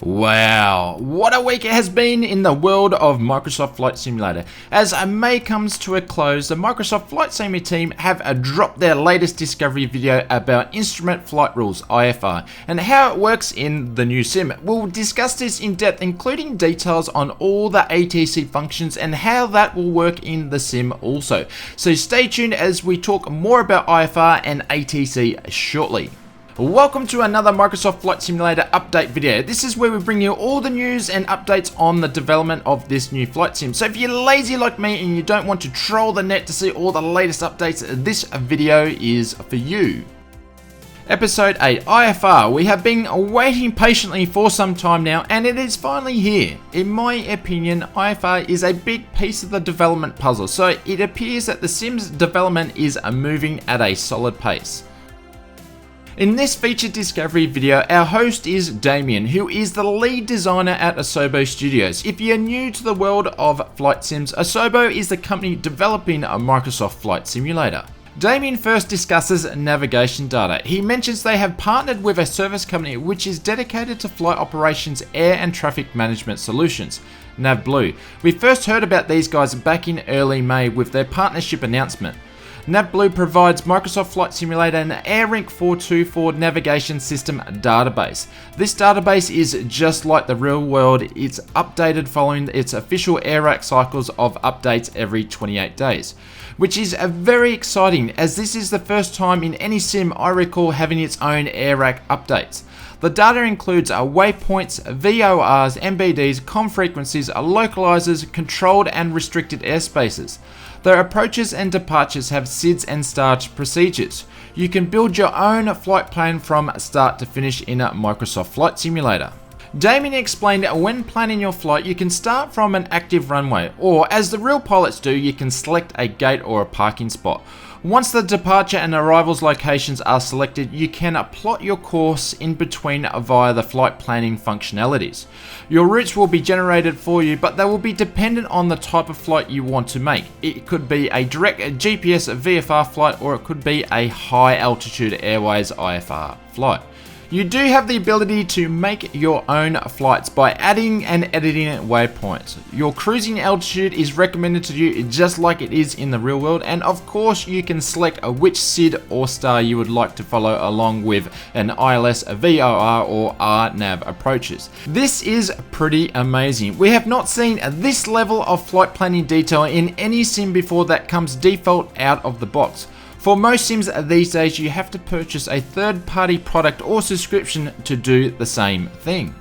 Wow, what a week it has been in the world of Microsoft Flight Simulator. As May comes to a close, the Microsoft Flight Sim team have dropped their latest discovery video about Instrument Flight Rules, IFR, and how it works in the new sim. We'll discuss this in depth, including details on all the ATC functions and how that will work in the sim also. So stay tuned as we talk more about IFR and ATC shortly. Welcome to another Microsoft Flight Simulator update video. This is where we bring you all the news and updates on the development of this new flight sim. So if you're lazy like me and you don't want to troll the net to see all the latest updates, this video is for you. Episode 8, IFR. We have been waiting patiently for some time now and it is finally here. In my opinion, IFR is a big piece of the development puzzle, so it appears that the sim's development is moving at a solid pace. In this featured discovery video, our host is Damien, who is the lead designer at Asobo Studios. If you're new to the world of flight sims, Asobo is the company developing a Microsoft Flight Simulator. Damien first discusses navigation data. He mentions they have partnered with a service company which is dedicated to flight operations, air and traffic management solutions, NavBlue. We first heard about these guys back in early May with their partnership announcement. NavBlue provides Microsoft Flight Simulator and AirRink 424 navigation system database. This database is just like the real world. It's updated following its official AirRack cycles of updates every 28 days, which is very exciting as this is the first time in any sim I recall having its own AirRack updates. The data includes waypoints, VORs, MBDs, comm frequencies, localizers, controlled and restricted airspaces. The approaches and departures have SIDS and start procedures. You can build your own flight plan from start to finish in a Microsoft Flight Simulator. Damien explained when planning your flight, you can start from an active runway, or as the real pilots do, you can select a gate or a parking spot. Once the departure and arrivals locations are selected, you can plot your course in between via the flight planning functionalities. Your routes will be generated for you, but they will be dependent on the type of flight you want to make. It could be a direct GPS VFR flight, or it could be a high altitude airways IFR flight. You do have the ability to make your own flights by adding and editing waypoints. Your cruising altitude is recommended to you just like it is in the real world, and of course you can select which SID or star you would like to follow along with an ILS, a VOR or RNAV approaches. This is pretty amazing. We have not seen this level of flight planning detail in any sim before that comes default out of the box. For most sims these days, you have to purchase a third-party product or subscription to do the same thing.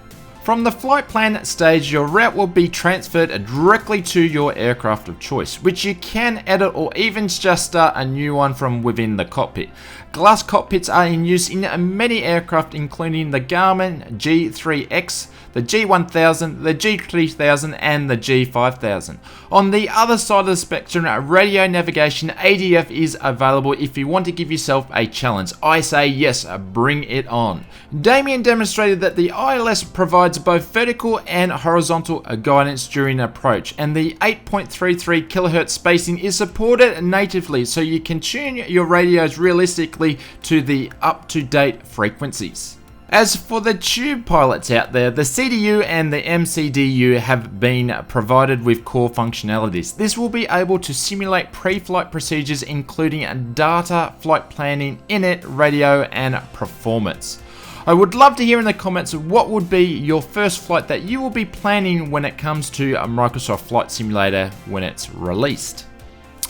From the flight plan stage, your route will be transferred directly to your aircraft of choice, which you can edit or even just start a new one from within the cockpit. Glass cockpits are in use in many aircraft, including the Garmin G3X, the G1000, the G3000 and the G5000. On the other side of the spectrum, radio navigation ADF is available if you want to give yourself a challenge. I say yes, bring it on. Damien demonstrated that the ILS provides both vertical and horizontal guidance during approach, and the 8.33 kHz spacing is supported natively, so you can tune your radios realistically to the up-to-date frequencies. As for the tube pilots out there, the CDU and the MCDU have been provided with core functionalities. This will be able to simulate pre-flight procedures including data, flight planning, in-it, radio and performance. I would love to hear in the comments what would be your first flight that you will be planning when it comes to a Microsoft Flight Simulator when it's released.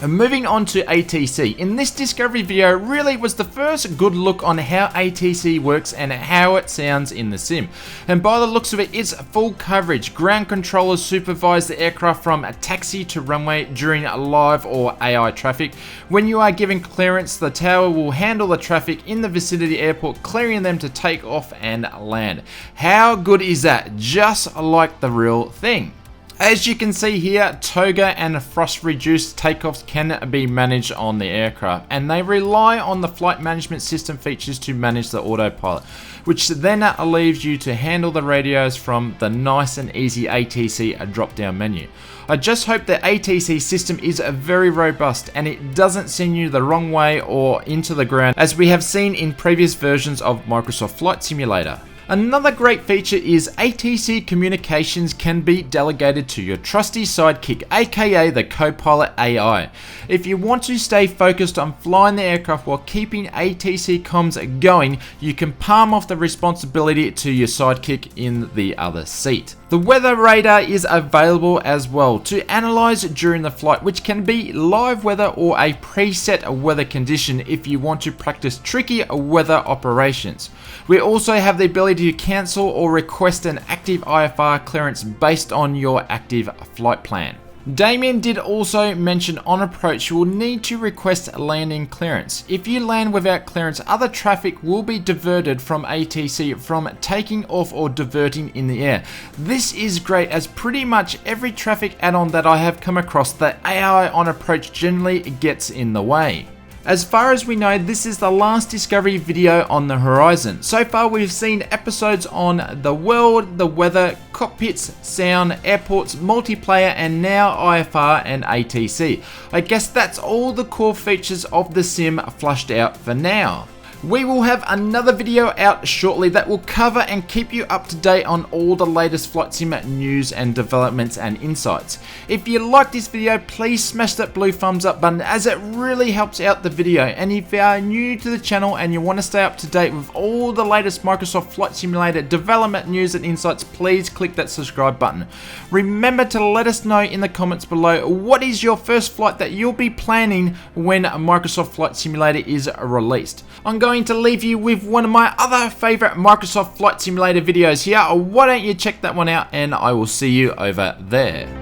Moving on to ATC. In this discovery video really was the first good look on how ATC works and how it sounds in the sim. And by the looks of it, it's full coverage. Ground controllers supervise the aircraft from taxi to runway during live or AI traffic. When you are given clearance, the tower will handle the traffic in the vicinity airport, clearing them to take off and land. How good is that? Just like the real thing. As you can see here, Toga and frost reduced takeoffs can be managed on the aircraft, and they rely on the flight management system features to manage the autopilot, which then leaves you to handle the radios from the nice and easy ATC drop down menu. I just hope the ATC system is very robust and it doesn't send you the wrong way or into the ground as we have seen in previous versions of Microsoft Flight Simulator. Another great feature is ATC communications can be delegated to your trusty sidekick, aka the Copilot AI. If you want to stay focused on flying the aircraft while keeping ATC comms going, you can palm off the responsibility to your sidekick in the other seat. The weather radar is available as well to analyze during the flight, which can be live weather or a preset weather condition if you want to practice tricky weather operations. We also have the ability to cancel or request an active IFR clearance based on your active flight plan. Damien did also mention on approach you will need to request landing clearance. If you land without clearance, other traffic will be diverted from ATC from taking off or diverting in the air. This is great as pretty much every traffic add-on that I have come across, the AI on approach generally gets in the way. As far as we know, this is the last Discovery video on the horizon. So far we've seen episodes on the world, the weather, cockpits, sound, airports, multiplayer, and now IFR and ATC. I guess that's all the core features of the sim flushed out for now. We will have another video out shortly that will cover and keep you up to date on all the latest Flight Sim news and developments and insights. If you like this video, please smash that blue thumbs up button as it really helps out the video. And if you are new to the channel and you want to stay up to date with all the latest Microsoft Flight Simulator development news and insights, please click that subscribe button. Remember to let us know in the comments below what is your first flight that you'll be planning when Microsoft Flight Simulator is released. I'm going to leave you with one of my other favorite Microsoft Flight Simulator videos here. Why don't you check that one out, and I will see you over there.